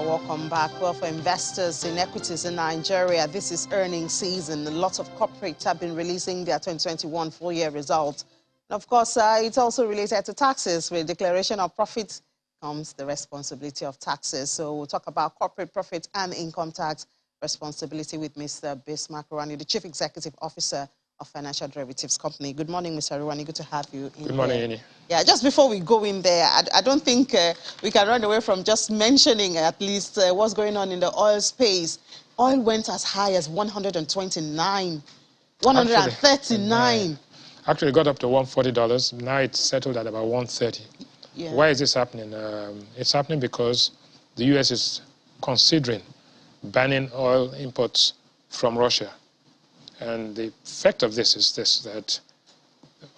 welcome back. Well, for investors in equities in Nigeria, this is earnings season. A lot of corporates have been releasing their 2021 full-year results. And of course, it's also related to taxes. With declaration of profits comes the responsibility of taxes. So we'll talk about corporate profit and income tax responsibility with Mr. Bismarck, the Chief Executive Officer of Financial Derivatives Company. Good morning, Mr. Rewane. Good to have you in. Good morning, Annie. Yeah, just before we go in there, I don't think we can run away from just mentioning at least what's going on in the oil space. Oil went as high as 129, 139. Actually, it got up to $140. Now it's settled at about 130. Yeah. Why is this happening? It's happening because the U.S. is considering banning oil imports from Russia. And the effect of this is that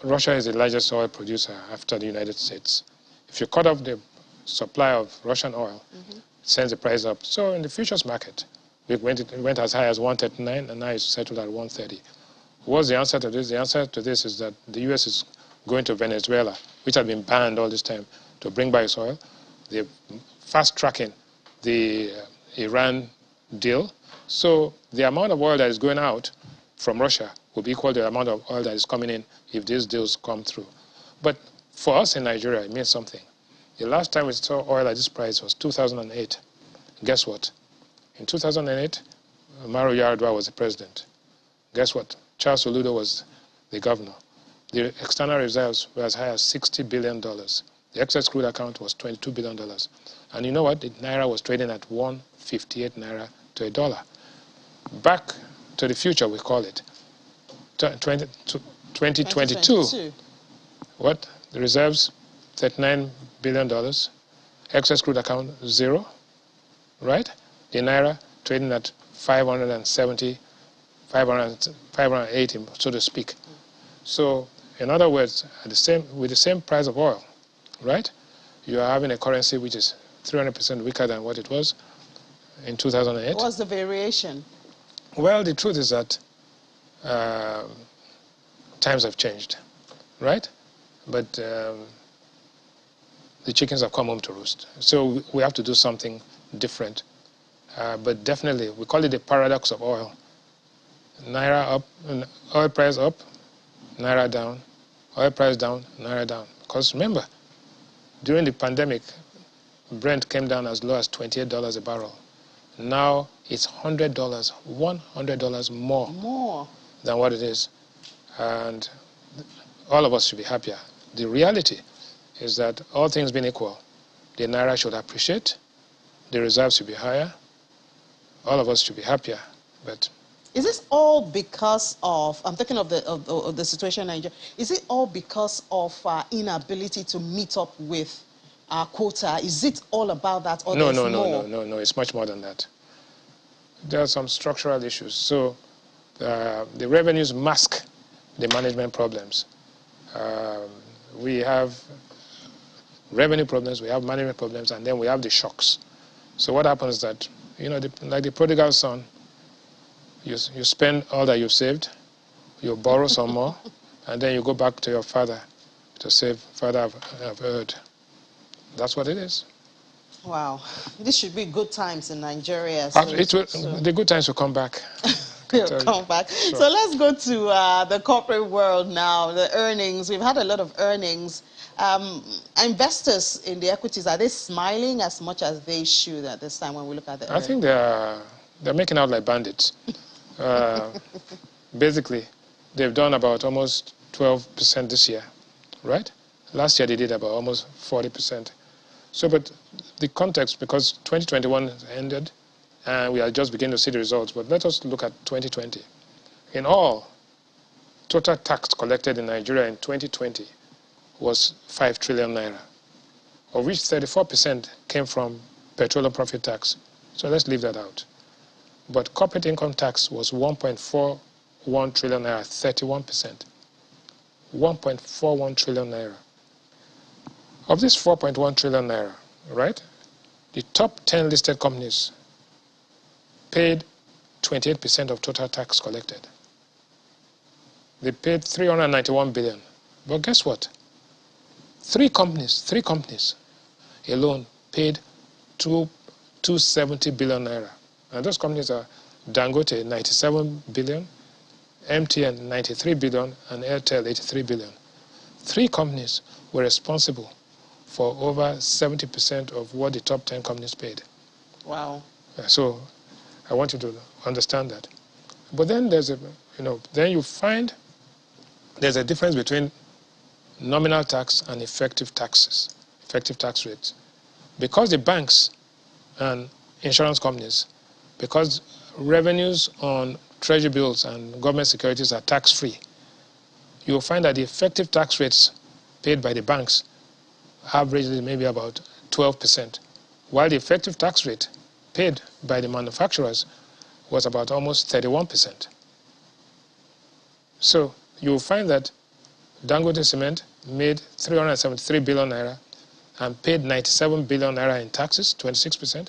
Russia is the largest oil producer after the United States. If you cut off the supply of Russian oil, it sends the price up. So in the futures market, it went as high as 139, and now it's settled at 130. What's the answer to this? The answer to this is that the U.S. is going to Venezuela, which had been banned all this time, to bring back its oil. They're fast-tracking the Iran deal. So the amount of oil that is going out from Russia will be equal to the amount of oil that is coming in if these deals come through. But for us in Nigeria, it means something. The last time we saw oil at this price was 2008. Guess what? In 2008, Umaru Yar'Adua was the president. Guess what? Charles Oludo was the governor. The external reserves were as high as $60 billion. The excess crude account was $22 billion. And you know what? The Naira was trading at 158 Naira to a dollar. Back to the future, we call it. 2022. What? The reserves, $39 billion. Excess crude account, 0. Right? The Naira trading at 570, 580, so to speak. So, in other words, with the same price of oil, right? You are having a currency which is 300% weaker than what it was in 2008. What's the variation? Well, the truth is that times have changed, right? But the chickens have come home to roost. So we have to do something different. But definitely, we call it the paradox of oil. Naira up, oil price up, Naira down. Oil price down, Naira down. Because remember, during the pandemic, Brent came down as low as $28 a barrel. Now it's $100, $100 more than what it is. And all of us should be happier. The reality is that all things being equal, the Naira should appreciate, the reserves should be higher, all of us should be happier. But is this all because of, I'm thinking of the situation in Nigeria, is it all because of inability to meet up with our quota? Is it all about that, or no, it's much more than that. There are some structural issues. So the revenues mask the management problems. We have revenue problems, we have management problems, and then we have the shocks. So what happens is that, you know, like the prodigal son, you spend all that you've saved, you borrow some more, and then you go back to your father to say, Father, I've heard. That's what it is. Wow. This should be good times in Nigeria. The good times will come back. Come back. Sure. So let's go to the corporate world now, the earnings. We've had a lot of earnings. Investors in the equities, are they smiling as much as they should at this time when we look at the earnings? I think they're making out like bandits. Basically, they've done about almost 12% this year, right? Last year they did about almost 40%. So, but the context, because 2021 ended, and we are just beginning to see the results, but let us look at 2020. In all, total tax collected in Nigeria in 2020 was 5 trillion naira, of which 34% came from petroleum profit tax. So let's leave that out. But corporate income tax was 1.41 trillion naira, 31%. 1.41 trillion naira. Of this 4.1 trillion naira, right, the top 10 listed companies paid 28% of total tax collected. They paid 391 billion. But guess what? Three companies alone paid 270 billion naira. And those companies are Dangote, 97 billion, MTN, 93 billion, and Airtel, 83 billion. 3 companies were responsible for over 70% of what the top 10 companies paid. Wow. So I want you to understand that. But then there's then you find there's a difference between nominal tax and effective taxes, effective tax rates. Because the banks and insurance companies, because revenues on treasury bills and government securities are tax-free, you'll find that the effective tax rates paid by the banks averagely maybe about 12%, while the effective tax rate paid by the manufacturers was about almost 31%. So you'll find that Dangote Cement made 373 billion naira and paid 97 billion naira in taxes, 26%.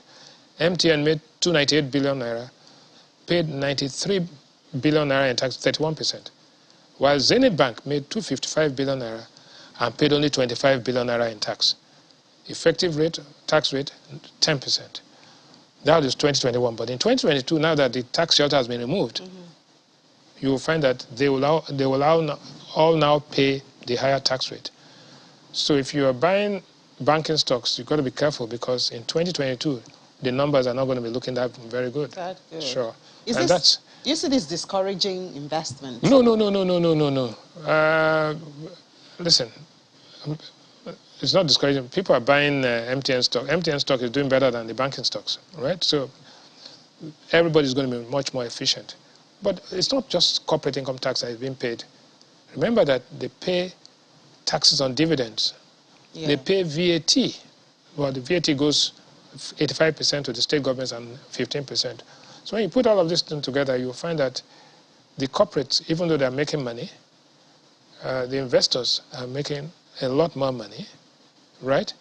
MTN made 298 billion naira, paid 93 billion naira in tax, 31%. While Zenith Bank made 255 billion naira and paid only 25 billion naira in tax. Effective rate, tax rate, 10%. That is 2021. But in 2022, now that the tax shelter has been removed, you will find that they will all now pay the higher tax rate. So if you are buying banking stocks, you've got to be careful, because in 2022, the numbers are not going to be looking that very good. That's good. Sure. Do you see this discouraging investment? No. Listen, it's not discouraging. People are buying MTN stock. MTN stock is doing better than the banking stocks, right? So everybody's going to be much more efficient. But it's not just corporate income tax that is being paid. Remember that they pay taxes on dividends. Yeah. They pay VAT. Well, the VAT goes 85% to the state governments and 15%. So when you put all of this together, you'll find that the corporates, even though they're making money, the investors are making a lot more money, right?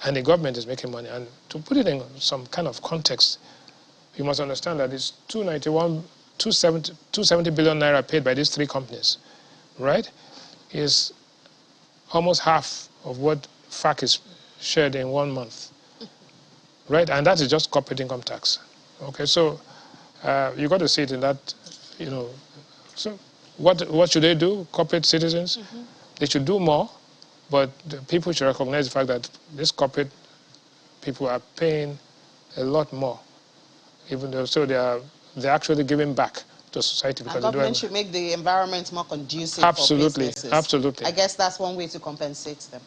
And the government is making money. And to put it in some kind of context, you must understand that it's 270 billion naira paid by these 3 companies, right? Is almost half of what FAC is shared in 1 month, right? And that is just corporate income tax. Okay, so you got to see it in that, So what should they do, corporate citizens? They should do more, but people should recognize the fact that these corporate people are paying a lot more, even though they're actually giving back to society. Because and government should make the environment more conducive for businesses. Absolutely. I guess that's one way to compensate them.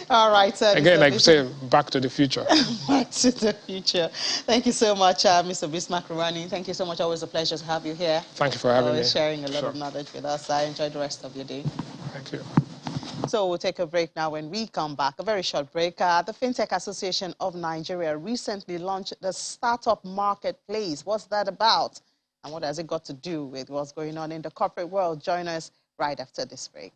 All right. Again, like you say, back to the future. Back to the future. Thank you so much, Mr. Bismarck Rewane. Thank you so much. Always a pleasure to have you here. Thank you for having me. Sharing a lot of knowledge with us. I enjoy the rest of your day. Thank you. So we'll take a break now. When we come back, a very short break. The FinTech Association of Nigeria recently launched the Startup Marketplace. What's that about? And what has it got to do with what's going on in the corporate world? Join us right after this break.